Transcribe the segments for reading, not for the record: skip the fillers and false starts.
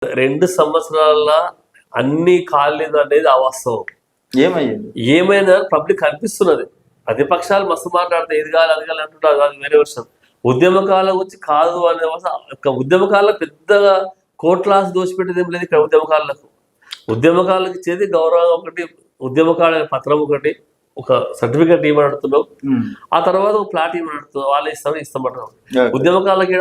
2 సంవత్సరాల అన్ని కాలేదు అనేది అవాస్తవం. ఏమైనా పబ్లిక్ కనిపిస్తున్నది. ప్రతిపక్షాలు మస్తు మాట్లాడితే ఇది కాదు అది కాదు అంటుంటారు, అది వేరే విషయం. ఉద్యమకాల గురించి కాదు అనే ఉద్యమకాల పెద్దగా కోట్లాస్ దోషిపెట్టేది ఏం లేదు ఇక్కడ. ఉద్యమకాలకు ఇచ్చేది గౌరవం ఒకటి, ఉద్యమకాల పత్రం ఒకటి, ఒక సర్టిఫికేట్ ఇవ్వబడుతున్నావు, ఆ తర్వాత ఒక ప్లాట్ ఇవ్వబడుతున్నావు, వాళ్ళు ఇస్తామంటున్నాం. ఉద్యమకాలకి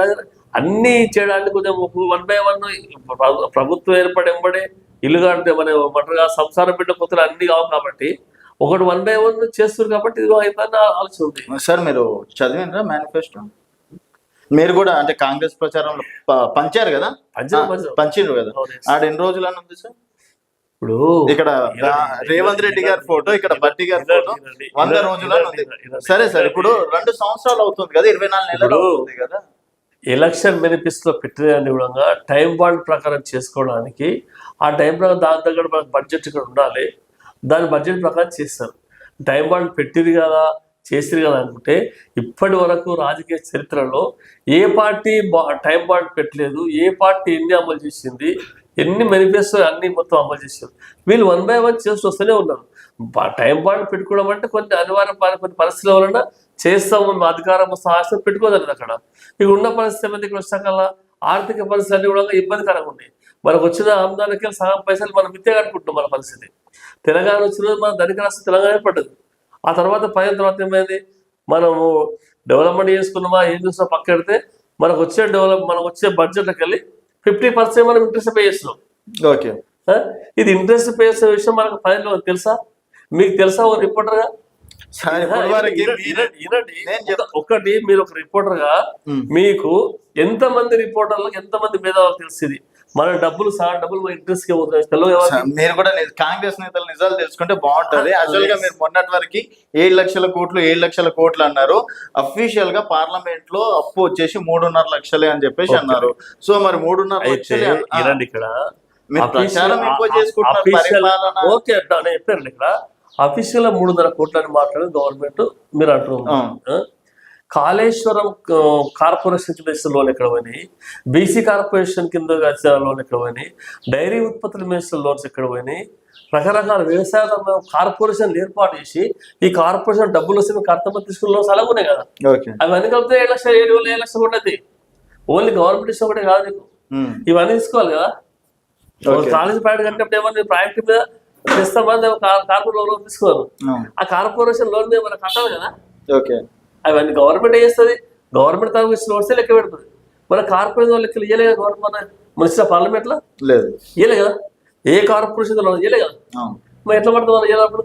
అన్ని చేయడానికి కొంచెం 1 by 1 ప్రభుత్వం ఏర్పడెంబడే ఇల్లు కడితే మన మటగా సంసారం బిడ్డ కొత్తలు అన్ని కావు కాబట్టి ఒకటి 1 by 1 చేస్తారు కాబట్టి ఇది అయిపోయిన ఆలోచన ఉంది. సార్ మీరు చదివినరా మేనిఫెస్టో? మీరు కూడా అంటే కాంగ్రెస్ ప్రచారంలో పంచారు కదా, పంచిండ్రు కదా, ఆడ ఎన్ని రోజులు అని ఉంది సార్? ఇప్పుడు ఇక్కడ రేవంత్ రెడ్డి గారి ఫోటో, ఇక్కడ బట్టి గారి ఫోటో 100 రోజులు ఉంది. సరే సార్, ఇప్పుడు 2 సంవత్సరాలు అవుతుంది కదా, 24 నెలలు అవుతుంది కదా. ఎలక్షన్ మేనిఫెస్టోలో పెట్టిన కూడా టైం బాండ్ ప్రకారం చేసుకోవడానికి ఆ టైం ప్రకారం దాని దగ్గర మనకు బడ్జెట్ ఇక్కడ ఉండాలి, దాని బడ్జెట్ ప్రకారం చేస్తారు. టైం బాండ్ పెట్టింది కదా చేసిరు కదా అనుకుంటే ఇప్పటి వరకు రాజకీయ చరిత్రలో ఏ పార్టీ టైం బాండ్ పెట్టలేదు, ఏ పార్టీ ఎన్ని అమలు చేసింది, ఎన్ని మేనిఫెస్టో అన్ని మొత్తం అమలు చేశారు. వీళ్ళు 1 by 1 చేస్తూ వస్తూనే ఉన్నారు. టైం బాండ్ పెట్టుకోవడం అంటే కొన్ని అనివార్య కొన్ని పరిస్థితుల వలన చేస్తాము, అధికారం సాహసం పెట్టుకోదండి. అక్కడ ఇక ఉన్న పరిస్థితి ఏమైంది, ఇక్కడ వచ్చాకల్లా ఆర్థిక పరిస్థితులు అన్ని కూడా ఇబ్బందికరంగా ఉన్నాయి. మనకు వచ్చిన ఆమ్దానికి సగం పైసలు మనం మిత్తే కట్టుకుంటున్నాం. మన పరిస్థితి తెలంగాణ వచ్చిన రోజు మన ధనిక రాష్ట్రం తెలంగాణ ఏర్పడ్డది. ఆ తర్వాత 10 తర్వాత ఏమైంది, మనము డెవలప్మెంట్ చేసుకున్నామా ఏం చూసినా పక్కెడితే మనకు వచ్చే బడ్జెట్లోకి వెళ్ళి 50% మనం ఇంట్రెస్ట్ పే చేస్తున్నాం. ఓకే, ఇది ఇంట్రెస్ట్ పే చేసే విషయం మనకు 10లో తెలుసా? మీకు తెలుసా? ఓ రిపోర్టర్గా ఒకటి మీరు ఒక రిపోర్టర్గా మీకు ఎంతమంది రిపోర్టర్లకు ఎంతమంది మేధావులకు తెలిసింది మన డబ్బులు ఇంట్రెస్ట్ కి అవుతాయి. మీరు కూడా కాంగ్రెస్ నేతలు నిజాలు తెలుసుకుంటే బాగుంటది. అసలు గా మీరు మొన్నటి వరకు 7 లక్షల కోట్లు అన్నారు. అఫీషియల్ గా పార్లమెంట్ లో అప్పు వచ్చేసి 3.5 లక్షలే అని చెప్పేసి అన్నారు. సో మరి 3.5 లక్షలే ఇక్కడ ప్రచారం ఎక్కువ చేసుకుంటున్నారు. ఓకే నేను చెప్పాను, ఇక్కడ అఫీషియల్ గా 300 కోట్లని మాట్లాడింది గవర్నమెంట్ మీరు అంటున్నారు. కాళేశ్వరం కార్పొరేషన్ కింద ఇచ్చిన లోన్ ఎక్కడ పోయినాయి, బీసీ కార్పొరేషన్ కింద ఇచ్చిన లోన్ ఎక్కడ పోయినాయి, డైరీ ఉత్పత్తుల మీద లోన్స్ ఎక్కడ పోయినాయి, రకరకాల వ్యవసాయ కార్పొరేషన్ ఏర్పాటు చేసి ఈ కార్పొరేషన్ డబ్బులు వస్తే కర్తవ్యం తీసుకున్న లోన్స్ అలాగే ఉన్నాయి కదా. అవన్నీ కలిపితే 7 లక్షలు 7 లక్షలు ఉండదు. ఓన్లీ గవర్నమెంట్ ఇష్టం ఒకటే కాదు నీకు, ఇవన్నీ తీసుకోవాలి కదా. కాలేజ్ ప్రాజెక్ట్ కట్టినప్పుడు ఏమన్నా ప్రాజెక్ట్ మీద తెస్తామని కార్పొరేషన్ లోన్ తీసుకోవాలి. ఆ కార్పొరేషన్ లోన్ మీద మనం కట్టాలి కదా. అవన్నీ గవర్నమెంట్ చేస్తుంది. గవర్నమెంట్ తరఫు ఇచ్చిన వస్తే లెక్క పెడుతుంది. మన కార్పొరేషన్ లెక్కలు ఇయ్యలే కదా గవర్నమెంట్, మున్సిపల్ పార్లమెంట్ లో ఇయ్యలే కదా, ఏ కార్పొరేషన్ ఇయ్యలే కదా. మరి ఎట్లా పడుతుంది మనం ఇయ్యాలప్పుడు?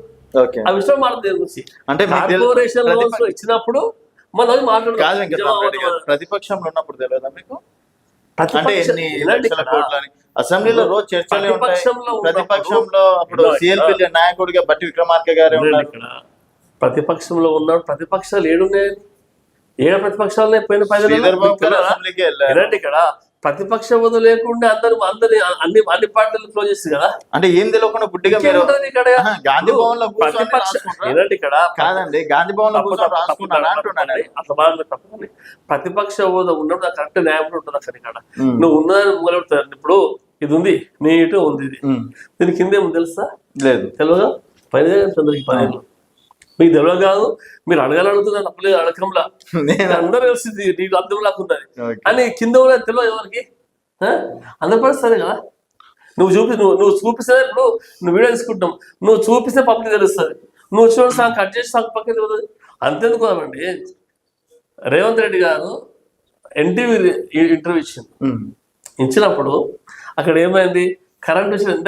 ఆ విషయం మాట్లాడుతుంది. అంటే కార్పొరేషన్ లోన్స్ ఇచ్చినప్పుడు మనం మాట్లాడుతుంది. ప్రతిపక్షంలో ఉన్నప్పుడు తెలియదా మీకు? అసెంబ్లీలో రోజు చర్చలు ఉంటాయి. ప్రతిపక్షంలో అప్పుడు సిఎల్పి నాయకుడిగా బట్టి విక్రమార్క గారు ఉన్నారు. ప్రతిపక్షంలో ఉన్నాడు. ప్రతిపక్షాలు ఏడున్నాయి? ప్రతిపక్షాలు పోయిన 10 ఇక్కడ ప్రతిపక్ష హోదా లేకుండా అందరి అన్ని పార్టీలు క్లోజ్ చేస్తుంది కదా. అంటే ఏం తెలియకుండా గుడ్డిగా గాంధీ భవన్ లో ఇక్కడ కాదండి, గాంధీ భవన్ లో అట్లా బాగా తప్పని ప్రతిపక్ష హోదా ఉన్నప్పుడు కరెక్ట్ న్యాయం ఉంటుంది అక్కడ. ఇక్కడ నువ్వు ఉన్నదాన్ని మొదలెడతారు. ఇప్పుడు ఇది ఉంది, నీట్ ఉంది, ఇది దీని కింద ఏమో తెలుసా? లేదు, తెలియదు. పైన చంద్రకి 10 మీకు తెలియదు కాదు, మీరు అడగాలనుకున్నారు తప్పలేదు. అడగంలా అందరూ తెలిసింది నీకు అర్థం లాక్కున్నది అని కింద కూడా తెలియదు ఎవరికి. అందరి పరిస్థితి కదా. నువ్వు చూపిస్తే ఇప్పుడు నువ్వు వీడియో తీసుకుంటాం, నువ్వు చూపిస్తే పబ్లిక్ తెలుస్తుంది. నువ్వు చూడండి సాంగ్ కట్ చేసి సాంగ్ పక్కన తెలుస్తుంది. అంతెందుకు కదండి. రేవంత్ రెడ్డి గారు ఎన్టీవీ ఇంటర్వ్యూ ఇచ్చినప్పుడు అక్కడ ఏమైంది, కరెంట్ విషయం ఎంత